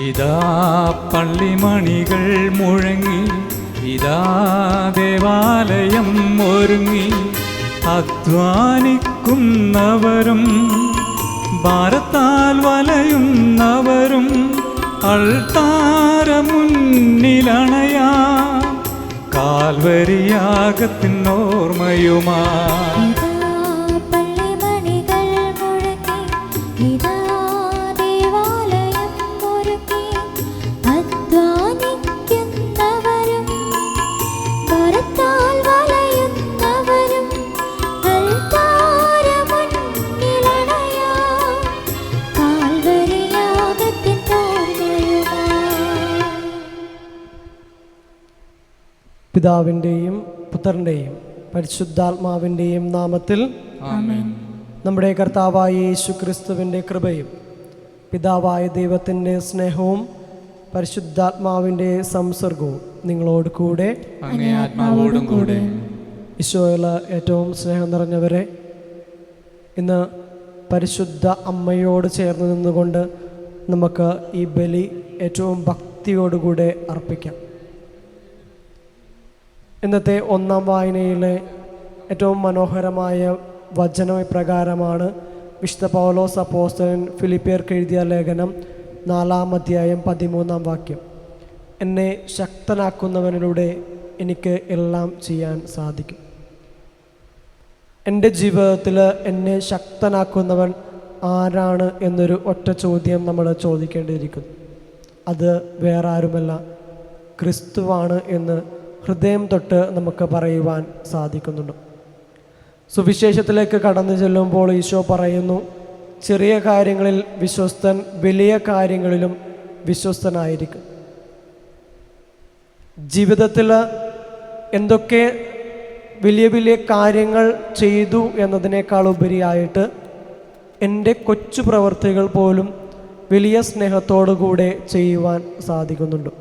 ഇതാ പള്ളിമണികൾ മുഴങ്ങി, ഇതാ ദേവാലയം ഒരുങ്ങി. അധ്വാനിക്കുന്നവരും ഭാരത്താൽ വലയുന്നവരും അൾത്താരമുന്നിലണയാ കാൽവരിയാഗത്തിനോർമ്മയുമാ. പിതാവിൻ്റെയും പുത്രൻ്റെയും പരിശുദ്ധാത്മാവിൻ്റെയും നാമത്തിൽ ആമേൻ. നമ്മുടെ കർത്താവായ യേശു ക്രിസ്തുവിൻ്റെ കൃപയും പിതാവായ ദൈവത്തിൻ്റെ സ്നേഹവും പരിശുദ്ധാത്മാവിൻ്റെ സംസർഗവും നിങ്ങളോട് കൂടെ അങ്ങേ ആത്മാവോടും കൂടെ. ഈശോയിൽ ഏറ്റവും സ്നേഹം നിറഞ്ഞവരെ, ഇന്ന് പരിശുദ്ധ അമ്മയോട് ചേർന്ന് നിന്നുകൊണ്ട് നമുക്ക് ഈ ബലി ഏറ്റവും ഭക്തിയോടുകൂടെ അർപ്പിക്കാം. ഇന്നത്തെ ഒന്നാം വായനയിലെ ഏറ്റവും മനോഹരമായ വചനം ഇപ്രകാരമാണ്. വിശുദ്ധ പൗലോസ് അപ്പോസ്തലൻ ഫിലിപ്പിയർക്ക് എഴുതിയ ലേഖനം 4-ാം അധ്യായം 13-ാം വാക്യം. എന്നെ ശക്തനാക്കുന്നവനിലൂടെ എനിക്ക് എല്ലാം ചെയ്യാൻ സാധിക്കും. എൻ്റെ ജീവിതത്തിൽ എന്നെ ശക്തനാക്കുന്നവൻ ആരാണ് എന്നൊരു ഒറ്റ ചോദ്യം നമ്മൾ ചോദിക്കേണ്ടിയിരിക്കുന്നു. അത് വേറെ ആരുമല്ല, ക്രിസ്തുവാണ് എന്ന് ഹൃദയം തൊട്ട് നമുക്ക് പറയുവാൻ സാധിക്കുന്നുണ്ട്. സുവിശേഷത്തിലേക്ക് കടന്നു ചെല്ലുമ്പോൾ ഈശോ പറയുന്നു, ചെറിയ കാര്യങ്ങളിൽ വിശ്വസ്തൻ വലിയ കാര്യങ്ങളിലും വിശ്വസ്തനായിരിക്കും. ജീവിതത്തിൽ എന്തൊക്കെ വലിയ വലിയ കാര്യങ്ങൾ ചെയ്തു എന്നതിനേക്കാൾ ഉപരിയായിട്ട് എൻ്റെ കൊച്ചു പ്രവൃത്തികൾ പോലും വലിയ സ്നേഹത്തോടു കൂടെ ചെയ്യുവാൻ സാധിക്കുന്നുണ്ട്.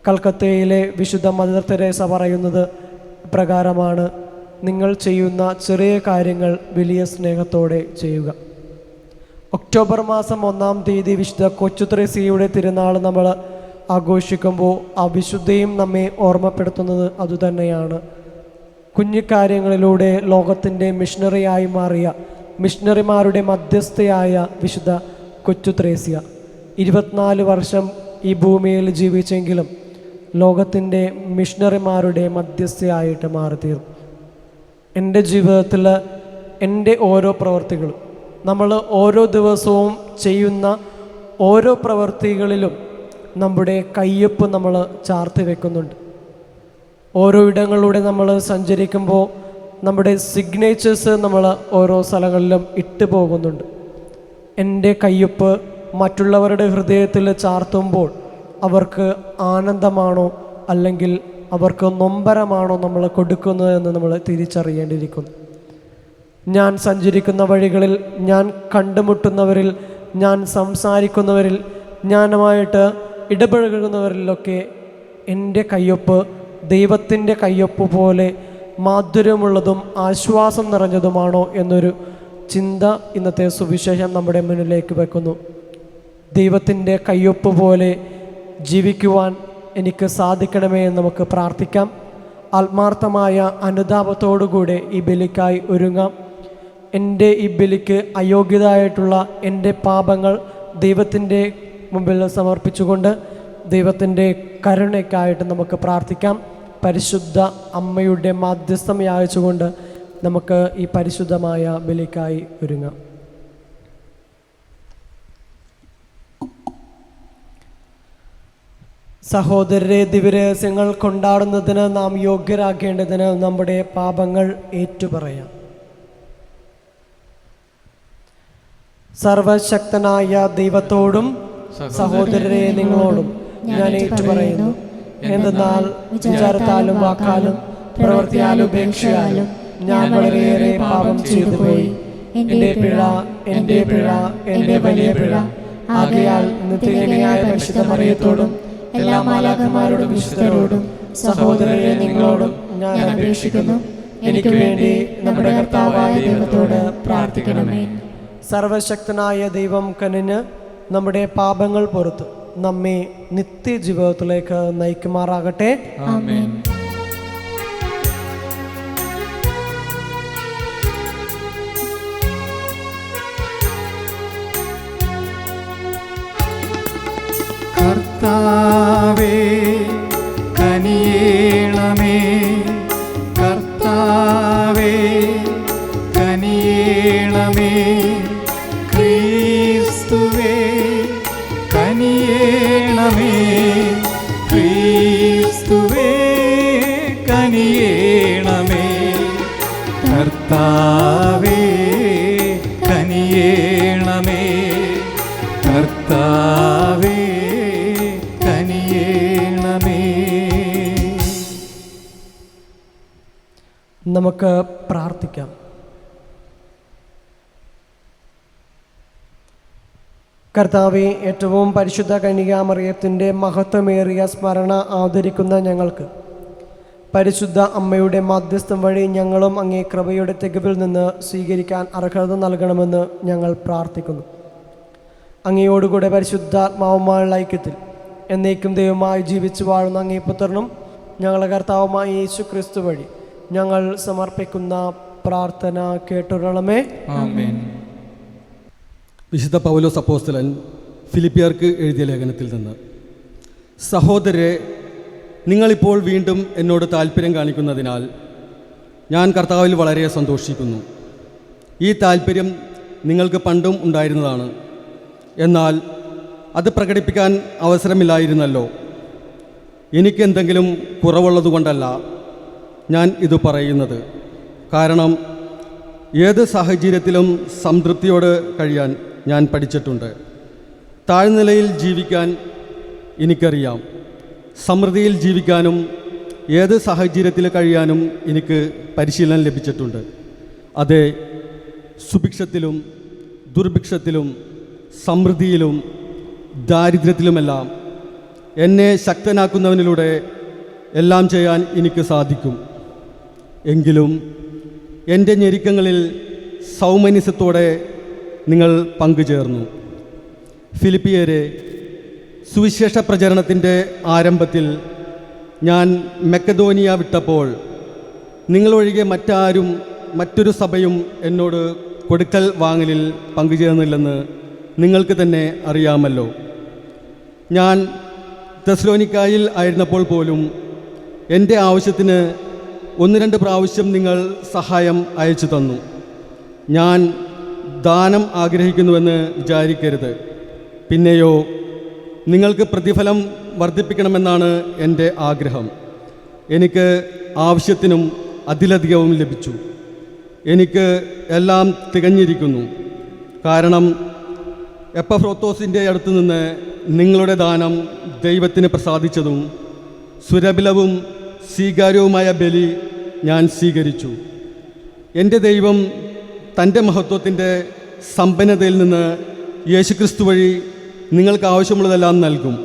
കൽക്കത്തയിലെ വിശുദ്ധ മദർ തെരേസ പറയുന്നത് പ്രകാരമാണ്, നിങ്ങൾ ചെയ്യുന്ന ചെറിയ കാര്യങ്ങൾ വലിയ സ്നേഹത്തോടെ ചെയ്യുക. ഒക്ടോബർ മാസം 1-ാം തീയതി വിശുദ്ധ കൊച്ചു ത്രേസ്യയുടെ തിരുനാൾ നമ്മൾ ആഘോഷിക്കുമ്പോൾ ആ വിശുദ്ധയും നമ്മെ ഓർമ്മപ്പെടുത്തുന്നത് അതുതന്നെയാണ്. കുഞ്ഞിക്കാര്യങ്ങളിലൂടെ ലോകത്തിൻ്റെ മിഷണറിയായി മാറിയ മിഷണറിമാരുടെ മധ്യസ്ഥയായ വിശുദ്ധ കൊച്ചു ത്രേസ്യ 24 വർഷം ഈ ഭൂമിയിൽ ജീവിച്ചെങ്കിലും ലോകത്തിൻ്റെ മിഷണറിമാരുടെ മധ്യസ്ഥയായിട്ട് മാറിത്തീർന്നു. എൻ്റെ ജീവിതത്തിൽ എൻ്റെ ഓരോ പ്രവൃത്തികളും, നമ്മൾ ഓരോ ദിവസവും ചെയ്യുന്ന ഓരോ പ്രവൃത്തികളിലും നമ്മുടെ കയ്യൊപ്പ് നമ്മൾ ചാർത്തി വെക്കുന്നുണ്ട്. ഓരോ ഇടങ്ങളിലൂടെ നമ്മൾ സഞ്ചരിക്കുമ്പോൾ നമ്മുടെ സിഗ്നേച്ചേഴ്സ് നമ്മൾ ഓരോ സ്ഥലങ്ങളിലും ഇട്ട് പോകുന്നുണ്ട്. എൻ്റെ കയ്യൊപ്പ് മറ്റുള്ളവരുടെ ഹൃദയത്തിൽ ചാർത്തുമ്പോൾ അവർക്ക് ആനന്ദമാണോ അല്ലെങ്കിൽ അവർക്ക് നൊമ്പരമാണോ നമ്മൾ കൊടുക്കുന്നതെന്ന് നമ്മൾ തിരിച്ചറിയേണ്ടിയിരിക്കുന്നു. ഞാൻ സഞ്ചരിക്കുന്ന വഴികളിൽ, ഞാൻ കണ്ടുമുട്ടുന്നവരിൽ, ഞാൻ സംസാരിക്കുന്നവരിൽ, ഞാനുമായിട്ട് ഇടപഴകുന്നവരിലൊക്കെ എൻ്റെ കയ്യൊപ്പ് ദൈവത്തിൻ്റെ കയ്യൊപ്പ് പോലെ മാധുര്യമുള്ളതും ആശ്വാസം നിറഞ്ഞതുമാണോ എന്നൊരു ചിന്ത ഇന്നത്തെ സുവിശേഷം നമ്മുടെ മുന്നിലേക്ക് വെക്കുന്നു. ദൈവത്തിൻ്റെ കയ്യൊപ്പ് പോലെ ജീവിക്കുവാൻ എനിക്ക് സാധിക്കണമേ എന്ന് നമുക്ക് പ്രാർത്ഥിക്കാം. ആത്മാർത്ഥമായ അനുതാപത്തോടുകൂടെ ഈ ബലിക്കായി ഒരുങ്ങാം. എൻ്റെ ഈ ബലിക്ക് അയോഗ്യതായിട്ടുള്ള എൻ്റെ പാപങ്ങൾ ദൈവത്തിൻ്റെ മുമ്പിൽ സമർപ്പിച്ചുകൊണ്ട് ദൈവത്തിൻ്റെ കരുണയ്ക്കായിട്ട് നമുക്ക് പ്രാർത്ഥിക്കാം. പരിശുദ്ധ അമ്മയുടെ മാധ്യസ്ഥം യാചിച്ചുകൊണ്ട് നമുക്ക് ഈ പരിശുദ്ധമായ ബലിക്കായി ഒരുങ്ങാം. സഹോദരരെ, ദിവ്യരഹസ്യങ്ങൾ കൊണ്ടാടുന്നതിന് നാം യോഗ്യരാക്കേണ്ടതിന് നമ്മുടെ പാപങ്ങൾ ഏറ്റുപറയാം. സർവശക്തനായ ദൈവത്തോടും സഹോദരരെ നിങ്ങളോടും ഞാൻ ഏറ്റുപറയുന്നു. എന്തെന്നാൽ വിചാരത്താലും വാക്കാലും പ്രവൃത്തിയാലും ഉപേക്ഷയാലും ഞാൻ വളരെയേറെ പാപം ചെയ്തു പോയി. എൻ്റെ പിഴ, എൻ്റെ പിഴ, എൻ്റെ വലിയ പിഴ. ആകയാൽ നിത്യകന്യയായ പരിശുദ്ധ മറിയത്തോടും എല്ലാ മാലാഖമാരോടും വിശുദ്ധരോടും സഹോദരരെ നിങ്ങളോടും ഞാൻ അപേക്ഷിക്കുന്നു, എനിക്ക് വേണ്ടി നമ്മുടെ കർത്താവായ ദൈവത്തോട് പ്രാർത്ഥിക്കണമേ. സർവശക്തനായ ദൈവം കനിഞ്ഞ് നമ്മുടെ പാപങ്ങൾ പൊറുത്ത് നമ്മെ നിത്യജീവിതത്തിലേക്ക് നയിക്കുമാറാകട്ടെ. ആമേൻ. കർത്താവേ കനിയേണമേ, കർത്താവേ കനിയേണമേ, ക്രിസ്തുവേ കനിയേണമേ, ക്രിസ്തുവേ കനിയേണമേ, കർത്താവേ കനിയേണമേ, കർത്താവേ കനിയേണമേ. നമുക്ക് പ്രാർത്ഥിക്കാം. കർത്താവെ, ഏറ്റവും പരിശുദ്ധ കന്യകാമറിയത്തിൻ്റെ മഹത്വമേറിയ സ്മരണ ആദരിക്കുന്ന ഞങ്ങൾക്ക് പരിശുദ്ധ അമ്മയുടെ മധ്യസ്ഥം വഴി ഞങ്ങളും അങ്ങേ കൃപയുടെ തികവിൽ നിന്ന് സ്വീകരിക്കാൻ അർഹത നൽകണമെന്ന് ഞങ്ങൾ പ്രാർത്ഥിക്കുന്നു. അങ്ങയോടുകൂടെ പരിശുദ്ധാത്മാവുമായുള്ള ഐക്യത്തിൽ എന്നേക്കും ദൈവമായി ജീവിച്ചു വാഴുന്ന അങ്ങേ പുത്രനും ഞങ്ങളുടെ കർത്താവുമായ യേശു ക്രിസ്തു വഴി ഞങ്ങൾ സമർപ്പിക്കുന്ന പ്രാർത്ഥന കേട്ടുകൊള്ളണമേ. ആമേൻ. വിശുദ്ധ പൗലോസ് അപ്പോസ്തലൻ ഫിലിപ്പിയർക്ക് എഴുതിയ ലേഖനത്തിൽ നിന്ന്: സഹോദരരെ, നിങ്ങളിപ്പോൾ വീണ്ടും എന്നോട് താല്പര്യം കാണിക്കുന്നതിനാൽ ഞാൻ കർത്താവിൽ വളരെ സന്തോഷിക്കുന്നു. ഈ താല്പര്യം നിങ്ങൾക്ക് പണ്ടും ഉണ്ടായിരുന്നതാണ്, എന്നാൽ അത് പ്രകടിപ്പിക്കാൻ അവസരമില്ലായിരുന്നല്ലോ. എനിക്കെന്തെങ്കിലും കുറവുള്ളതുകൊണ്ടല്ല ഞാൻ ഇത് പറയുന്നത്. കാരണം ഏത് സാഹചര്യത്തിലും സംതൃപ്തിയോട് കഴിയാൻ ഞാൻ പഠിച്ചിട്ടുണ്ട്. താഴ്നിലയിൽ ജീവിക്കാൻ എനിക്കറിയാം, സമൃദ്ധിയിൽ ജീവിക്കാനും ഏത് സാഹചര്യത്തിൽ കഴിയാനും എനിക്ക് പരിശീലനം ലഭിച്ചിട്ടുണ്ട്. അതെ, സുഭിക്ഷത്തിലും ദുർഭിക്ഷത്തിലും സമൃദ്ധിയിലും ദാരിദ്ര്യത്തിലുമെല്ലാം എന്നെ ശക്തനാക്കുന്നവനിലൂടെ എല്ലാം ചെയ്യാൻ എനിക്ക് സാധിക്കും. എങ്കിലും എൻ്റെ ഞെരുക്കങ്ങളിൽ സൗമനസ്യത്തോടെ നിങ്ങൾ പങ്കുചേർന്നു. ഫിലിപ്പിയരെ, സുവിശേഷ പ്രചരണത്തിൻ്റെ ആരംഭത്തിൽ ഞാൻ മക്കെദോനിയ വിട്ടപ്പോൾ നിങ്ങളൊഴികെ മറ്റാരും മറ്റൊരു സഭയും എന്നോട് കൊടുക്കൽ വാങ്ങലിൽ പങ്കുചേർന്നില്ലെന്ന് നിങ്ങൾക്ക് തന്നെ അറിയാമല്ലോ. ഞാൻ തെസ്സലോനിക്കായിൽ ആയിരുന്നപ്പോൾ പോലും എൻ്റെ ആവശ്യത്തിന് 1-2 പ്രാവശ്യം നിങ്ങൾ സഹായം അയച്ചു തന്നു. ഞാൻ ദാനം ആഗ്രഹിക്കുന്നുവെന്ന് വിചാരിക്കരുത്. പിന്നെയോ നിങ്ങൾക്ക് പ്രതിഫലം വർദ്ധിപ്പിക്കണമെന്നാണ് എൻ്റെ ആഗ്രഹം. എനിക്ക് ആവശ്യത്തിനും അതിലധികവും ലഭിച്ചു. എനിക്ക് എല്ലാം തികഞ്ഞിരിക്കുന്നു. കാരണം എപ്പഫ്രോത്തോസിൻ്റെ അടുത്ത് നിന്ന് നിങ്ങളുടെ ദാനം ദൈവത്തിന് പ്രസാദിച്ചതും സുരഭിലവും സ്വീകാര്യവുമായ ബലി ഞാൻ സ്വീകരിച്ചു. എൻ്റെ ദൈവം തൻ്റെ മഹത്വത്തിൻ്റെ സമ്പന്നതയിൽ നിന്ന് യേശുക്രിസ്തു വഴി നിങ്ങൾക്ക് ആവശ്യമുള്ളതെല്ലാം നൽകും.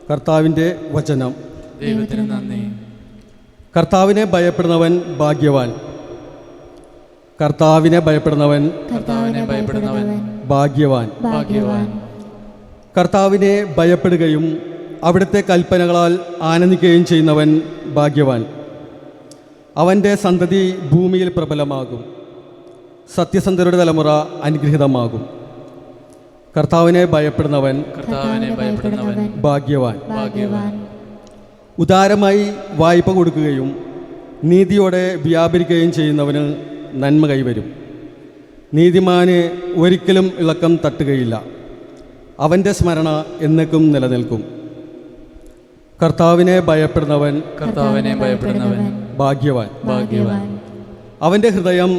കർത്താവിൻ്റെ വചനം. ദൈവത്തിന് നന്ദി. കർത്താവിനെ ഭയപ്പെടുന്നവൻ ഭാഗ്യവാൻ. കർത്താവിനെ ഭയപ്പെടുന്നവൻ ഭാഗ്യവാൻ. കർത്താവിനെ ഭയപ്പെടുകയും അവിടുത്തെ കൽപ്പനകളാൽ ആനന്ദിക്കുകയും ചെയ്യുന്നവൻ ഭാഗ്യവാൻ. അവൻ്റെ സന്തതി ഭൂമിയിൽ പ്രബലമാകും. സത്യസന്ധരുടെ തലമുറ അനുഗ്രഹീതമാകും. കർത്താവിനെ ഭയപ്പെടുന്നവൻ ഭാഗ്യവാൻ. ഉദാരമായി വായ്പ കൊടുക്കുകയും നീതിയോടെ വ്യാപരിക്കുകയും ചെയ്യുന്നവന് നന്മ കൈവരും. നീതിമാന് ഒരിക്കലും ഇളക്കം തട്ടുകയില്ല. അവൻ്റെ സ്മരണ എന്നേക്കും നിലനിൽക്കും. കർത്താവിനെ ഭയപ്പെടുന്നവൻ ഭാഗ്യവാൻ. അവൻ്റെ ഹൃദയം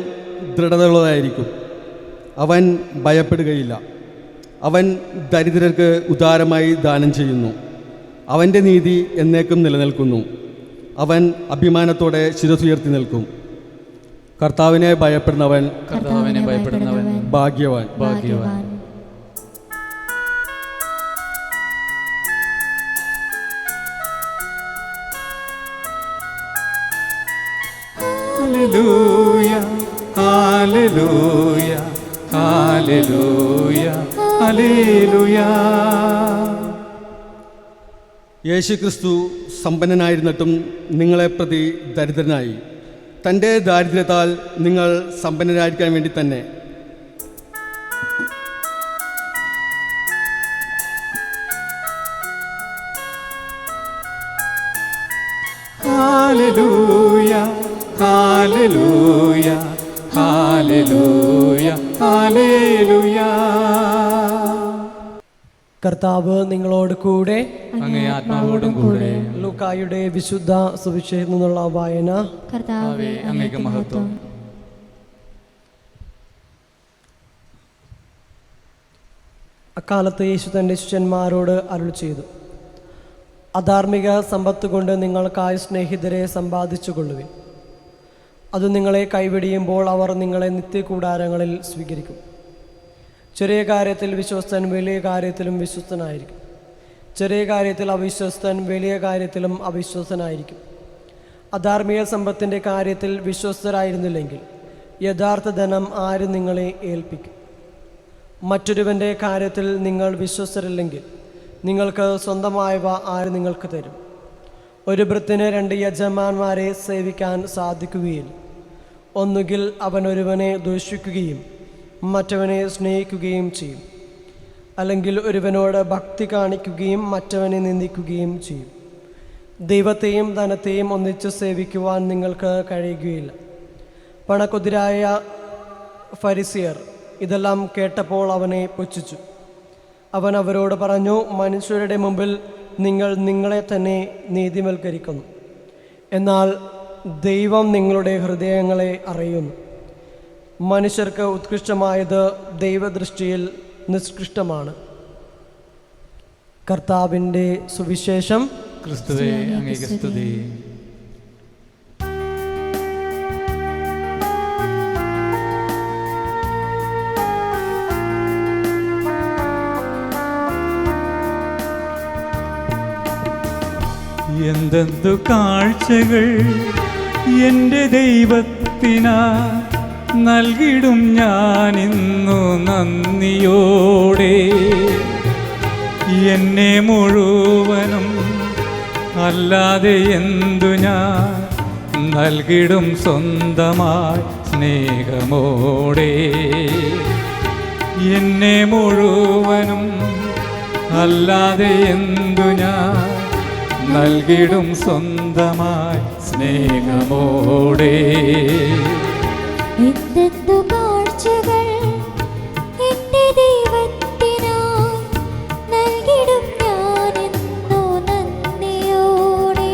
ദൃഢതയുള്ളതായിരിക്കും. അവൻ ഭയപ്പെടുകയില്ല. അവൻ ദരിദ്രർക്ക് ഉദാരമായി ദാനം ചെയ്യുന്നു. അവൻ്റെ നീതി എന്നേക്കും നിലനിൽക്കുന്നു. അവൻ അഭിമാനത്തോടെ ശിരസുയർത്തി നിൽക്കും. കർത്താവിനെ ഭയപ്പെടുന്നവൻ ഭാഗ്യവാൻ. Hallelujah, hallelujah, hallelujah, hallelujah. യേശുക്രിസ്തു സമ്പന്നനായിരുന്നിട്ടും നിങ്ങളെ പ്രതി ദരിദ്രനായി. തൻ്റെ ദാരിദ്ര്യത്താൽ നിങ്ങൾ സമ്പന്നരായിരിക്കാൻ വേണ്ടി തന്നെ. Hallelujah hallelujah hallelujah hallelujah. കർത്താവ് നിങ്ങളോട് കൂടെ. അങ്ങേ ആത്മാവോടും കൂടെ. ലൂക്കായുടെ വിശുദ്ധ സുവിശേഷത്തിൽ നിന്നുള്ള വായന. കർത്താവേ, അങ്ങേക്ക് മഹത്വം. അക്കാലത്ത് യേശു തൻ്റെ ശിഷ്യന്മാരോട് അരുളി ചെയ്തു, അധാർമിക സമ്പത്ത് കൊണ്ട് നിങ്ങൾക്കായി സ്നേഹിതരെ സമ്പാദിച്ചു കൊള്ളുവിൻ. അത് നിങ്ങളെ കൈവെടിയുമ്പോൾ അവർ നിങ്ങളെ നിത്യകൂടാരങ്ങളിൽ സ്വീകരിക്കും. ചെറിയ കാര്യത്തിൽ വിശ്വസ്തൻ വലിയ കാര്യത്തിലും വിശ്വസ്തനായിരിക്കും. ചെറിയ കാര്യത്തിൽ അവിശ്വസ്തൻ വലിയ കാര്യത്തിലും അവിശ്വസ്തനായിരിക്കും. അധാർമിക സമ്പത്തിൻ്റെ കാര്യത്തിൽ വിശ്വസ്തരായിരുന്നില്ലെങ്കിൽ യഥാർത്ഥ ധനം ആര് നിങ്ങളെ ഏൽപ്പിക്കും? മറ്റൊരുവൻ്റെ കാര്യത്തിൽ നിങ്ങൾ വിശ്വസ്തരല്ലെങ്കിൽ നിങ്ങൾക്ക് സ്വന്തമായവ ആര് നിങ്ങൾക്ക് തരും? ഒരു ഭൃത്യന് 2 യജമാന്മാരെ സേവിക്കാൻ സാധിക്കുകയില്ല. ഒന്നുകിൽ അവൻ ഒരുവനെ ദൂഷിക്കുകയും മറ്റവനെ സ്നേഹിക്കുകയും ചെയ്യും, അല്ലെങ്കിൽ ഒരുവനോട് ഭക്തി കാണിക്കുകയും മറ്റവനെ നിന്ദിക്കുകയും ചെയ്യും. ദൈവത്തെയും ധനത്തെയും ഒന്നിച്ച് സേവിക്കുവാൻ നിങ്ങൾക്ക് കഴിയുകയില്ല. പണക്കൊതിരായ ഫരിസിയർ ഇതെല്ലാം കേട്ടപ്പോൾ അവനെ പുച്ഛിച്ചു. അവൻ അവരോട് പറഞ്ഞു, മനുഷ്യരുടെ മുമ്പിൽ നിങ്ങൾ നിങ്ങളെ തന്നെ നീതിവൽക്കരിക്കുന്നു, എന്നാൽ ദൈവം നിങ്ങളുടെ ഹൃദയങ്ങളെ അറിയുന്നു. മനുഷ്യർക്ക് ഉത്കൃഷ്ടമായത് ദൈവദൃഷ്ടിയിൽ നിഷ്കൃഷ്ടമാണ്. കർത്താവിൻ്റെ സുവിശേഷം. ക്രിസ്തുവേ, അങ്ങേക്ക് സ്തുതി. എന്തെന്തു കാഴ്ചകൾ എൻ്റെ ദൈവത്തിനാ നൽകിടും ഞാനിന്നു നന്ദിയോടെ. എന്നെ മുഴുവനും അല്ലാതെ എന്തു ഞാൻ നൽകിടും സ്വന്തമായി സ്നേഹമോടെ. എന്നെ മുഴുവനും അല്ലാതെ എന്തു ഞാൻ നൽകിടും സ്വന്തമായി സ്നേഹമോടെ. എന്തെന്തു കാഴ്ചകൾ എൻ്റെ ദൈവത്തിനായി നൽകിടും ഞാനെന്നു നന്ദിയോടെ.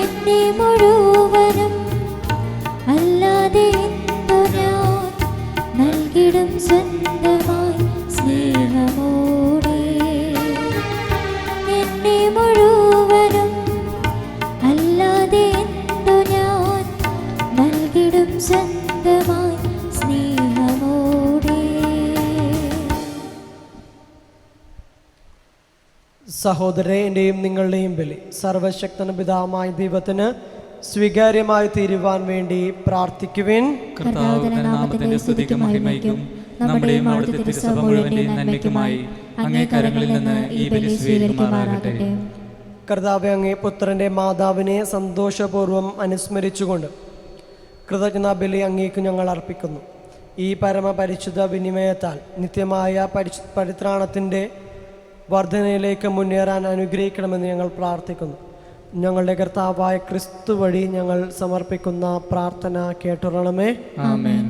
എന്നെ മുഴുവനും അല്ലാതെ എന്തു ഞാൻ നൽകിടും സ്വന്തമായി സ്നേഹമോടെ. എന്നെ മുഴുവനും അല്ലാതെ എന്തു ഞാൻ നൽകിടും സ്വന്തമായി സ്നേഹമോടെ. സഹോദരരെ, എൻ്റെയും നിങ്ങളുടെയും ബലി സർവശക്തന പിതാവായ ദൈവത്തിന് സ്വീകാര്യമായി തീരുവാൻ വേണ്ടി പ്രാർത്ഥിക്കുവിൻ. കർത്താവിന്റെ നാമത്തിന്റെ സ്തുതിക്കും മഹിമയ്ക്കും നമ്മുടെയും അവിടുത്തെ തിരുസഭ മുഴുവന്റെയും നന്മയ്ക്കുമായി അങ്ങേ കരങ്ങളിൽ നിന്ന് ഈ ബലി സ്വീകരിക്കുമാറാകട്ടെ. കർത്താവേ, അങ്ങേ പുത്രൻ്റെ മാതാവിനെ സന്തോഷപൂർവ്വം അനുസ്മരിച്ചുകൊണ്ട് കൃതജ്ഞതാ ബലി അങ്ങേക്ക് ഞങ്ങൾ അർപ്പിക്കുന്നു. ഈ പരമപരിശുദ്ധ വിനിമയത്താൽ നിത്യമായ പരിത്രാണത്തിൻ്റെ വർധനയിലേക്ക് മുന്നേറാൻ അനുഗ്രഹിക്കണമെന്ന് ഞങ്ങൾ പ്രാർത്ഥിക്കുന്നു. ഞങ്ങളുടെ കർത്താവായ ക്രിസ്തു വഴി ഞങ്ങൾ സമർപ്പിക്കുന്ന പ്രാർത്ഥന കേട്ടുകൊള്ളണമേ. ആമേൻ.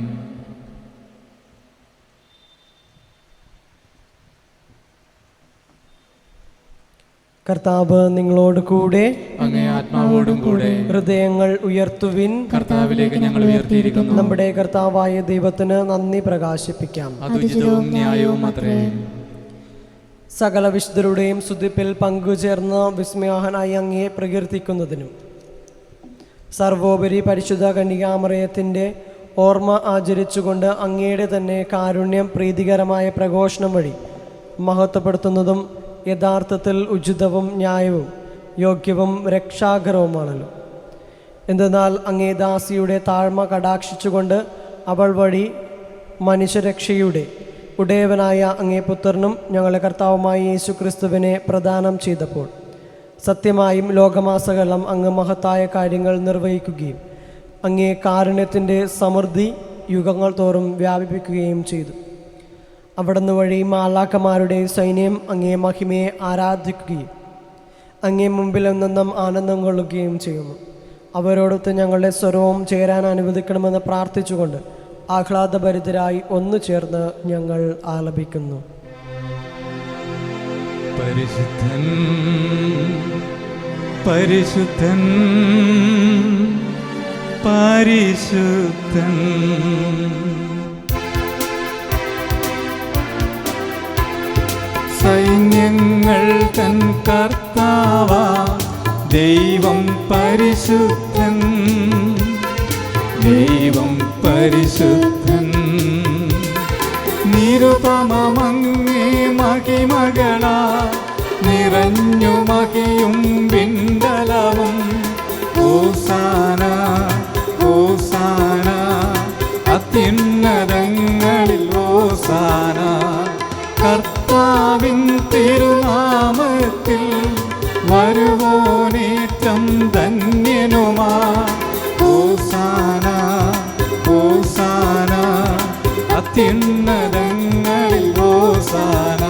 കർത്താവ് നിങ്ങളോട് കൂടെ. അങ്ങേ ആത്മാവോടും കൂടെ. ഹൃദയങ്ങൾ ഉയർത്തുവിൻ. കർത്താവിലേക്ക് ഞങ്ങൾ ഉയർത്തിയിരിക്കുന്നു. നമ്മുടെ കർത്താവായ ദൈവത്തിന് നന്ദി പ്രകാശിപ്പിക്കാം. അത് ഉചിതവും ന്യായവും അത്രേ. സകല വിശുദ്ധരുടെയും സ്തുതിപ്പിൽ പങ്കുചേർന്ന് വിസ്മയാഹനായി അങ്ങയെ പ്രകീർത്തിക്കുന്നതിനും സർവോപരി പരിശുദ്ധ കന്യകാമറിയത്തിൻ്റെ ഓർമ്മ ആചരിച്ചുകൊണ്ട് അങ്ങയുടെ തന്നെ കാരുണ്യം പ്രീതികരമായ പ്രഘോഷണം വഴി മഹത്വപ്പെടുത്തുന്നതും യഥാർത്ഥത്തിൽ ഉചിതവും ന്യായവും യോഗ്യവും രക്ഷാകരവുമാണല്ലോ. എന്തെന്നാൽ അങ്ങേ ദാസിയുടെ താഴ്മ കടാക്ഷിച്ചുകൊണ്ട് അവൾ വഴി മനുഷ്യരക്ഷയുടെ ഉടയവനായ അങ്ങേ പുത്രനും ഞങ്ങളുടെ കർത്താവുമായ യേശു ക്രിസ്തുവിനെ പ്രദാനം ചെയ്തപ്പോൾ സത്യമായും ലോകമാസകലം അങ്ങ് മഹത്തായ കാര്യങ്ങൾ നിർവഹിക്കുകയും അങ്ങേ കാരുണ്യത്തിൻ്റെ സമൃദ്ധി യുഗങ്ങൾ തോറും വ്യാപിപ്പിക്കുകയും ചെയ്തു. അവിടുന്ന് വഴി മാലാഖമാരുടെ സൈന്യം അങ്ങേ മഹിമയെ ആരാധിക്കുകയും അങ്ങേ മുമ്പിൽ നിന്നും ആനന്ദം കൊള്ളുകയും ചെയ്യുന്നു. അവരോടൊത്ത് ഞങ്ങളുടെ സ്വരവും ചേരാൻ അനുവദിക്കണമെന്ന് പ്രാർത്ഥിച്ചുകൊണ്ട് ആഹ്ലാദഭരിതരായി ഒന്നു ചേർന്ന് ഞങ്ങൾ ആലപിക്കുന്നു. പരിശുദ്ധൻ പരിശുദ്ധൻ പരിശുദ്ധൻ സൈന്യങ്ങൾ തൻ കർത്താവാ ദൈവം പരിശുദ്ധൻ ദൈവം പരിശുദ്ധൻ നിരുപമമങ്ങേ മഹിമകളാ നിറഞ്ഞു മഹിയും വിണ്ടലവും ഹോസാന ഹോസാന അത്യുന്നതങ്ങളിൽ ഹോസാന കർത്താവിൻ തിരുനാമത്തിൽ വരുവോനേറ്റം ധന്യനുമാ ഹോസാന ഹോസാന അത്യുന്നതങ്ങളിൽ ഹോസാന.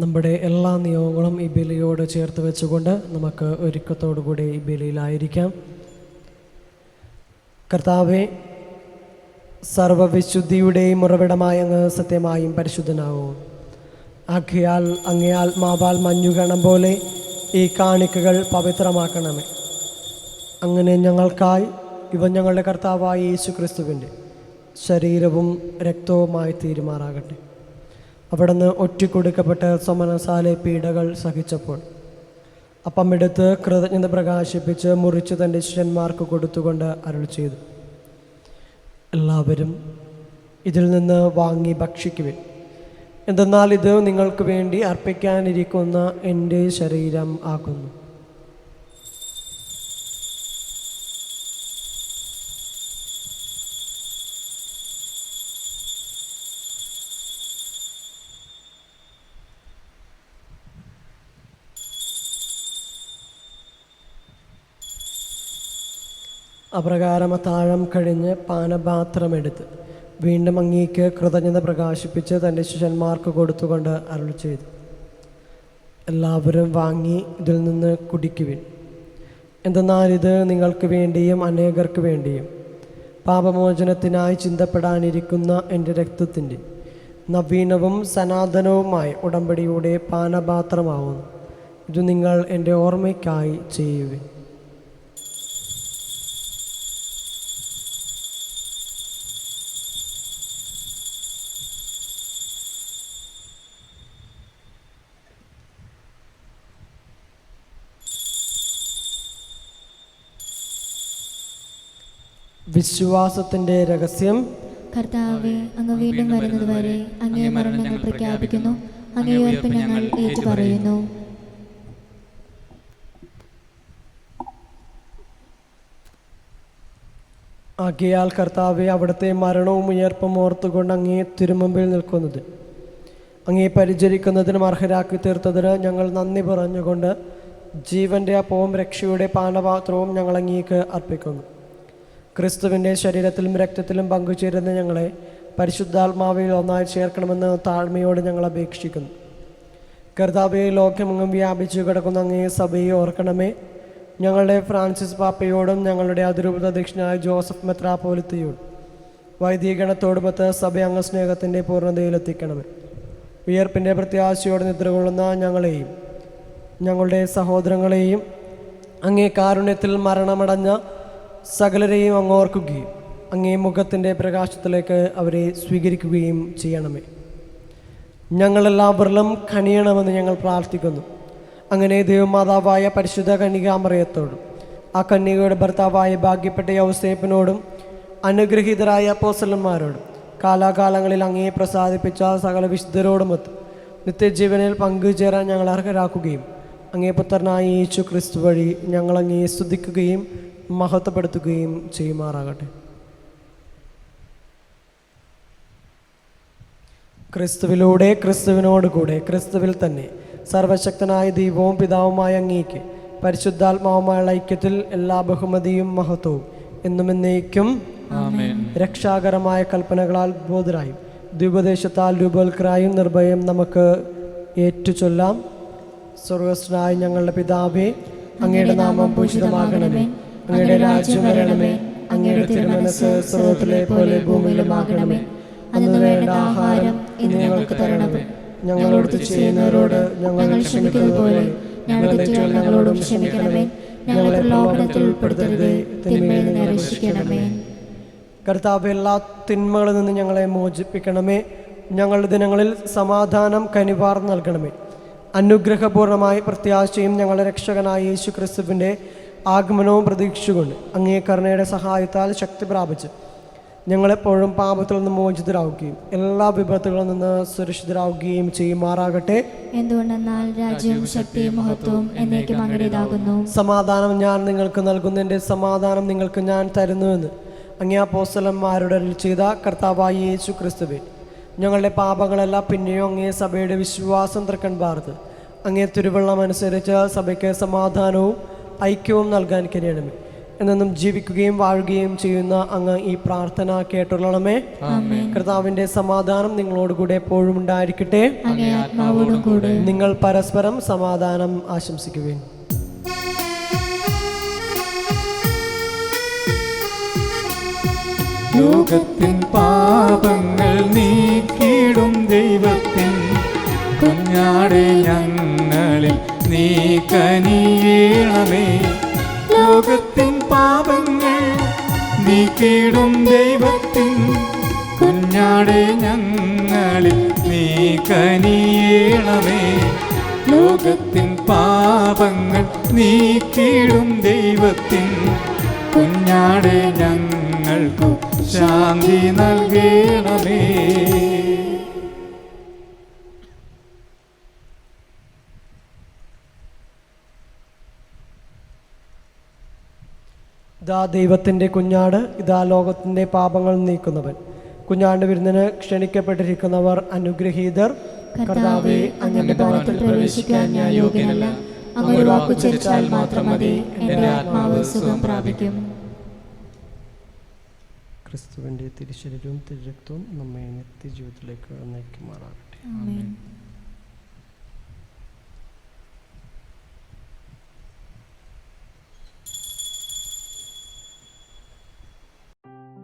നമ്മുടെ എല്ലാ നിയമങ്ങളും ഈ ബലിയോട് ചേർത്ത് വെച്ചുകൊണ്ട് നമുക്ക് ഒരുക്കത്തോടുകൂടി ഈ ബലിയിലായിരിക്കാം. കർത്താവെ, സർവവിശുദ്ധിയുടെയും ഉറവിടമായ അങ്ങ് സത്യമായും പരിശുദ്ധനാവും. ആഖ്യാൽ അങ്ങേ ആത്മാവാൽ മഞ്ഞുകണം പോലെ ഈ കാണിക്കകൾ പവിത്രമാക്കണമേ. അങ്ങനെ ഞങ്ങൾക്കായി ഇവ ഞങ്ങളുടെ കർത്താവായ യേശു ക്രിസ്തുവിൻ്റെ ശരീരവും രക്തവുമായി തീരുമാറാകട്ടെ. അവിടുന്ന് ഒറ്റിക്കൊടുക്കപ്പെട്ട് സ്വമനസാലെ പീഡകൾ സഹിച്ചപ്പോൾ അപ്പമെടുത്ത് കൃതജ്ഞത പ്രകാശിപ്പിച്ച് മുറിച്ച് തൻ്റെ ശിഷ്യന്മാർക്ക് കൊടുത്തുകൊണ്ട് അരുളി ചെയ്തു, എല്ലാവരും ഇതിൽ നിന്ന് വാങ്ങി ഭക്ഷിക്കുവിൻ. എന്തെന്നാൽ ഇത് നിങ്ങൾക്ക് വേണ്ടി അർപ്പിക്കാനിരിക്കുന്ന എൻ്റെ ശരീരം ആകുന്നു. അപ്രകാരം അത്താഴം കഴിഞ്ഞ് പാനപാത്രമെടുത്ത് വീണ്ടും അങ്ങേക്ക് കൃതജ്ഞത പ്രകാശിപ്പിച്ച് തൻ്റെ ശിഷ്യന്മാർക്ക് കൊടുത്തുകൊണ്ട് അരുളി ചെയ്തു, എല്ലാവരും വാങ്ങി ഇതിൽ നിന്ന് കുടിക്കുവിൻ. എന്തെന്നാൽ ഇത് നിങ്ങൾക്ക് വേണ്ടിയും അനേകർക്ക് വേണ്ടിയും പാപമോചനത്തിനായി ചിന്തപ്പെടാനിരിക്കുന്ന എൻ്റെ രക്തത്തിൻ്റെ നവീനവും സനാതനവുമായ ഉടമ്പടിയുടെ പാനപാത്രമാവുന്നു. ഇത് നിങ്ങൾ എൻ്റെ ഓർമ്മയ്ക്കായി ചെയ്യുവിൻ. വിശ്വാസത്തിൻ്റെ രഹസ്യം. കർത്താവേ, അങ്ങ് വീണ്ടും വരുന്നതുവരെ അങ്ങേ മരണം ഞങ്ങൾ പ്രഖ്യാപിക്കുന്നു, അങ്ങേ ഉയർപ്പ് ഞങ്ങൾ ഏറ്റുപറയുന്നു. ആകയാൽ കർത്താവെ, അവിടുത്തെ മരണവും ഉയർപ്പും ഓർത്തുകൊണ്ട് അങ്ങേ തിരുമുമ്പിൽ നിൽക്കുന്നത് അങ്ങേ പരിചരിക്കുന്നതിനും അർഹരാക്കി തീർത്തതിന് ഞങ്ങൾ നന്ദി പറഞ്ഞുകൊണ്ട് ജീവൻ്റെ അപ്പവും രക്ഷയുടെ പാനപാത്രവും ഞങ്ങൾ അങ്ങേക്ക് അർപ്പിക്കുന്നു. ക്രിസ്തുവിൻ്റെ ശരീരത്തിലും രക്തത്തിലും പങ്കുചേരുന്ന ഞങ്ങളെ പരിശുദ്ധാത്മാവിൽ ഒന്നായി ചേർക്കണമെന്ന് താഴ്മയോട് ഞങ്ങൾ അപേക്ഷിക്കുന്നു. കർത്താവെ, ലോകമെങ്ങും വ്യാപിച്ചു കിടക്കുന്ന അങ്ങേ സഭയെ ഓർക്കണമേ. ഞങ്ങളുടെ ഫ്രാൻസിസ് പാപ്പയോടും ഞങ്ങളുടെ അതിരൂപത അധ്യക്ഷനായ ജോസഫ് മെത്രാപ്പോലിത്തയോടും വൈദികഗണത്തോടുമൊത്ത് സഭ അങ്ങ് സ്നേഹത്തിൻ്റെ പൂർണ്ണതയിലെത്തിക്കണമേ. ഉയർപ്പിൻ്റെ പ്രത്യാശയോടെ നിദ്രകൊള്ളുന്ന ഞങ്ങളെയും ഞങ്ങളുടെ സഹോദരങ്ങളെയും അങ്ങേ കാരുണ്യത്തിൽ മരണമടഞ്ഞ സകലരെയും അങ്ങ് ഓർക്കുകയും അങ്ങേ മുഖത്തിൻ്റെ പ്രകാശത്തിലേക്ക് അവരെ സ്വീകരിക്കുകയും ചെയ്യണമേ. ഞങ്ങളെല്ലാവരിലും കനിയണമെന്ന് ഞങ്ങൾ പ്രാർത്ഥിക്കുന്നു. അങ്ങനെ ദൈവമാതാവായ പരിശുദ്ധ കന്യകാമറിയത്തോടും ആ കന്യകയുടെ ഭർത്താവായ ഭാഗ്യപ്പെട്ട യൗസേപ്പിനോടും അനുഗ്രഹീതരായ അപ്പോസ്തലന്മാരോടും കാലാകാലങ്ങളിൽ അങ്ങയെ പ്രസാദിപ്പിച്ച സകല വിശുദ്ധരോടുമൊത്ത് നിത്യജീവനിൽ പങ്കുചേരാൻ ഞങ്ങൾ അർഹരാക്കുകയും അങ്ങേ പുത്രനായ യേശു ക്രിസ്തു വഴി ഞങ്ങൾ അങ്ങയെ സ്തുതിക്കുകയും മഹത്വപ്പെടുത്തുകയും ചെയ്യുമാറാകട്ടെ. ക്രിസ്തുവിലൂടെ ക്രിസ്തുവിനോട് കൂടെ ക്രിസ്തുവിൽ തന്നെ സർവശക്തനായ ദൈവവും പിതാവുമായ അങ്ങേക്ക് പരിശുദ്ധാത്മാവുമായുള്ള ഐക്യത്തിൽ എല്ലാ ബഹുമതിയും മഹത്വവും എന്നും എന്നേക്കും രക്ഷാകരമായ കൽപ്പനകളാൽ ബോധരായും ദ്വിപദേശത്താൽ രൂപവൽക്കരായും നിർഭയം നമുക്ക് ഏറ്റുചൊല്ലാം. സ്വർഗസ്ഥനായ ഞങ്ങളുടെ പിതാവേ, അങ്ങയുടെ നാമം പൂജിതമാകണമേ, അങ്ങയുടെ രാജ്യം വരണമേ, അങ്ങയുടെ തിരുമനസ്സ് സ്വർഗ്ഗത്തിലെ പോലെ ഭൂമിയിലുമാകണമേ. അന്ന് വേണ്ട ആഹാരം ഇന്ന് ഞങ്ങൾക്ക് തരണമേ. ഞങ്ങളോട് തെറ്റ് ചെയ്യുന്നവരോട് ഞങ്ങൾ ക്ഷമിക്കുന്നത് പോലെ ഞങ്ങളുടെ തെറ്റുകൾ ഞങ്ങളോടും ക്ഷമിക്കണമേ. ഞങ്ങളെ പ്രലോഭനത്തിൽ ഉൾപ്പെടുത്തരുതേ, തിന്മയിൽ നിന്ന് രക്ഷിക്കണമേ. കർത്താവേ, എല്ലാ തിന്മകളിൽ നിന്ന് ഞങ്ങളെ മോചിപ്പിക്കണമേ. ഞങ്ങളുടെ ദിനങ്ങളിൽ സമാധാനം കനിവാർ നൽകണമേ. അനുഗ്രഹപൂർണമായ പ്രത്യാശയും ഞങ്ങളുടെ രക്ഷകനായ യേശു ക്രിസ്തുവിൻ്റെ ആഗമനവും പ്രതീക്ഷിച്ചുകൊണ്ട് അങ്ങേ കരുണയുടെ സഹായത്താൽ ശക്തി പ്രാപിച്ച് ഞങ്ങളെപ്പോഴും പാപത്തിൽ നിന്ന് മോചിതരാവുകയും എല്ലാ വിപത്തുകളിൽ നിന്ന് സുരക്ഷിതരാവുകയും ചെയ്യുമാറാകട്ടെ. എന്തുകൊണ്ടെന്നാൽ രാജ്യവും ശക്തിയും മഹത്വവും എന്നേക്കും അങ്ങയുടേതാകുന്നു. സമാധാനം ഞാൻ നിങ്ങൾക്ക് നൽകുന്നു, എൻ്റെ സമാധാനം നിങ്ങൾക്ക് ഞാൻ തരുന്നുവെന്ന് അങ്ങേ അപ്പോസ്തലന്മാരോട് അരുളി ചെയ്ത കർത്താവായ യേശു ക്രിസ്തുവേ, ഞങ്ങളുടെ പാപങ്ങളെല്ലാം പിന്നെയോ അങ്ങേ സഭയുടെ വിശ്വാസം തൃക്കൺ പാർത്ത് അങ്ങേ തിരുവള്ളം അനുസരിച്ച് സഭയ്ക്ക് സമാധാനവും ഐക്യവും നൽകാൻ കഴിയണമേ. എന്നും ജീവിക്കുകയും വാഴുകയും ചെയ്യുന്ന അങ്ങ് ഈ പ്രാർത്ഥന കേട്ടുള്ളണമേ. കർത്താവിൻ്റെ സമാധാനം നിങ്ങളോടുകൂടെ എപ്പോഴും ഉണ്ടായിരിക്കട്ടെ. നിങ്ങൾ പരസ്പരം സമാധാനം ആശംസിക്കുവേൻ. ലോകത്തിൻ പാപങ്ങൾ നീക്കിടും ദൈവത്തിൻ കുഞ്ഞാടെ ഞങ്ങളിൽ നീ കനിയേണമേ. ലോകത്തിൻ പാപങ്ങൾ നീക്കിടും ദൈവത്തിൻ കുഞ്ഞാടെ ഞങ്ങളിൽ നീ കനിയേണമേ. ലോകത്തിൻ പാപങ്ങൾ നീക്കിടും ദൈവത്തിൻ കുഞ്ഞാടെ ഞങ്ങൾക്കു ശാന്തി നൽകണമേ. ഇതാ ദൈവത്തിൻ്റെ കുഞ്ഞാട്, ഇതാ ലോകത്തിൻ്റെ പാപങ്ങൾ നീക്കുന്നവൻ. കുഞ്ഞാണ്ട് വിരുന്നിന് ക്ഷണിക്കപ്പെട്ടിരിക്കുന്നവർ അനുഗ്രഹീതർ. കർത്താവേ, അങ്ങയുടെ ഭവനത്തിൽ പ്രവേശിക്കാൻ ഞാൻ യോഗ്യനല്ല. അങ്ങ് ഒരു വാക്ക് ഉച്ചരിച്ചാൽ മാത്രം മതി, എൻ്റെ ആത്മാവ് സുഖം പ്രാപിക്കും. ക്രിസ്തുവിൻ്റെ തിരുശരീരവും തിരുരക്തവും നമ്മെ നിത്യജീവിതത്തിലേക്ക് നയിക്കുമാറാകട്ടെ. ആമേൻ.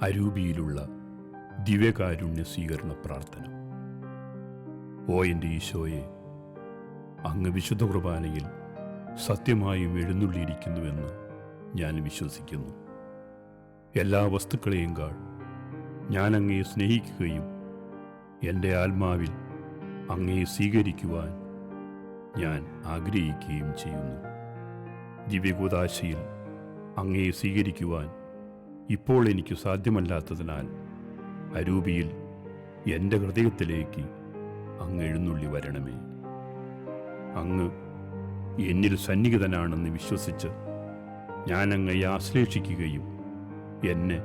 അരൂപിയിലുള്ള ദിവ്യകാരുണ്യ സ്വീകരണ പ്രാർത്ഥന. ഓ എൻ്റെ ഈശോയെ, അങ്ങ് വിശുദ്ധ കുർബാനയിൽ സത്യമായും എഴുന്നള്ളിയിരിക്കുന്നുവെന്ന് ഞാൻ വിശ്വസിക്കുന്നു. എല്ലാ വസ്തുക്കളെയും കാൾ ഞാൻ അങ്ങയെ സ്നേഹിക്കുകയും എൻ്റെ ആത്മാവിൽ അങ്ങയെ സ്വീകരിക്കുവാൻ ഞാൻ ആഗ്രഹിക്കുകയും ചെയ്യുന്നു. ദിവ്യകൂദാശയിൽ അങ്ങയെ സ്വീകരിക്കുവാൻ ഇപ്പോൾ എനിക്ക് സാധ്യമല്ലാത്തതിനാൽ അരൂപിയിൽ എൻ്റെ ഹൃദയത്തിലേക്ക് അങ്ങ് എഴുന്നള്ളി വരണമേ. അങ്ങ് എന്നിൽ സന്നിഹിതനാണെന്ന് വിശ്വസിച്ച് ഞാൻ അങ്ങയെ ആശ്ലേഷിക്കുകയും എന്നെ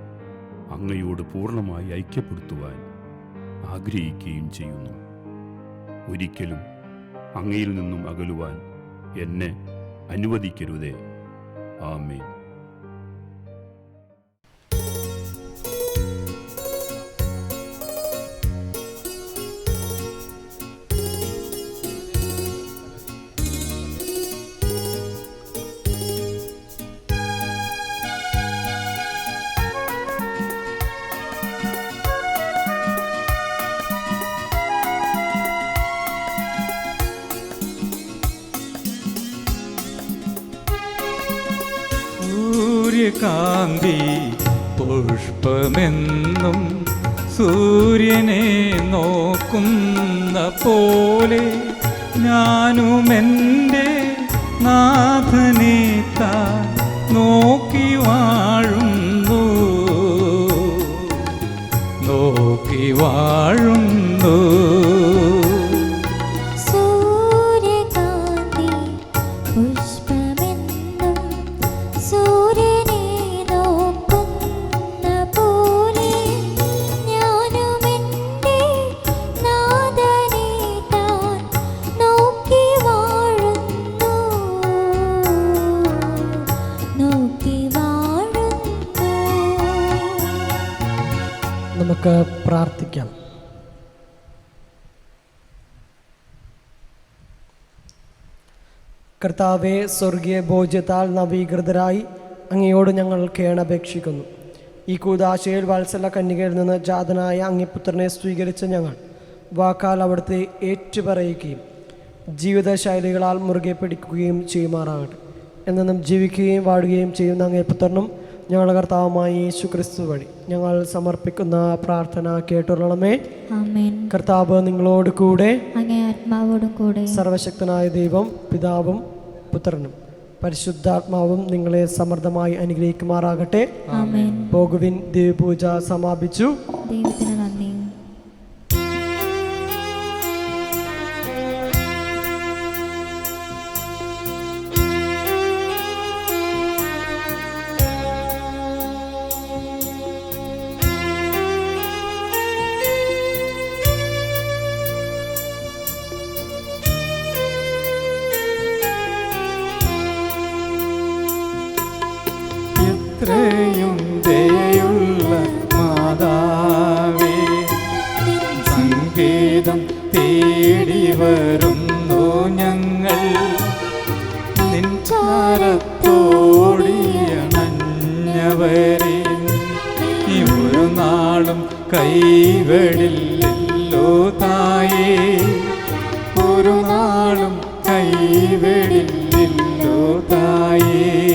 അങ്ങയോട് പൂർണ്ണമായി ഐക്യപ്പെടുത്തുവാൻ ആഗ്രഹിക്കുകയും ചെയ്യുന്നു. ഒരിക്കലും അങ്ങയിൽ നിന്നും അകലുവാൻ എന്നെ അനുവദിക്കരുതേ. ആമേൻ. സൂര്യകാന്തി പുഷ്പമെന്നും സൂര്യനെ നോക്കുന്ന പോലെ ഞാനുമെൻ്റെ നാഥനെ താൻ നോക്കി വാഴുന്നു, നോക്കി വാഴുന്നു. നാഥ നമുക്ക് പ്രാർത്ഥിക്കാം. കർത്താവെ, സ്വർഗീയ ഭോജ്യത്താൽ നവീകൃതരായി അങ്ങയോട് ഞങ്ങൾ കേണപേക്ഷിക്കുന്നു. ഈ കൂദാശയിൽ വത്സല കന്യകയിൽ നിന്ന് ജാതനായ അങ്ങേപുത്രനെ സ്വീകരിച്ച ഞങ്ങൾ വാക്കാൽ അവിടുത്തെ ഏറ്റുപറയുകയും ജീവിതശൈലികളാൽ മുറുകെ പിടിക്കുകയും ചെയ്യുമാറാകട്ടെ. എന്നും ജീവിക്കുകയും വാഴുകയും ചെയ്യുന്ന അങ്ങേപുത്രനും ഞങ്ങളുടെ കർത്താവുമായ യേശു ക്രിസ്തു വഴി ഞങ്ങൾ സമർപ്പിക്കുന്ന പ്രാർത്ഥന കേട്ടുകൊള്ളണമേ. ആമേൻ. കർത്താവ് നിങ്ങളോട് കൂടെ, അങ്ങേ ആത്മാവോടും കൂടെ. സർവശക്തനായ ദൈവം പിതാവും പുത്രനും പരിശുദ്ധാത്മാവും നിങ്ങളെ സമൃദ്ധമായി അനുഗ്രഹിക്കുമാറാകട്ടെ. ആമേൻ. പോകുവിൻ, ദിവ്യപൂജ സമാപിച്ചു. ദൈവത്തിന് നന്ദി. എത്രയും ദയുള്ള മാതാവേ, സംഗീതം തേടി വരുന്നു ഞങ്ങൾ. നിൻ ചാരത്തോടിയണഞ്ഞവരെ നീ ഒരു നാളും കൈവിടില്ലല്ലോ തായേ, ഒരു നാളും കൈവിടില്ലല്ലോ തായേ.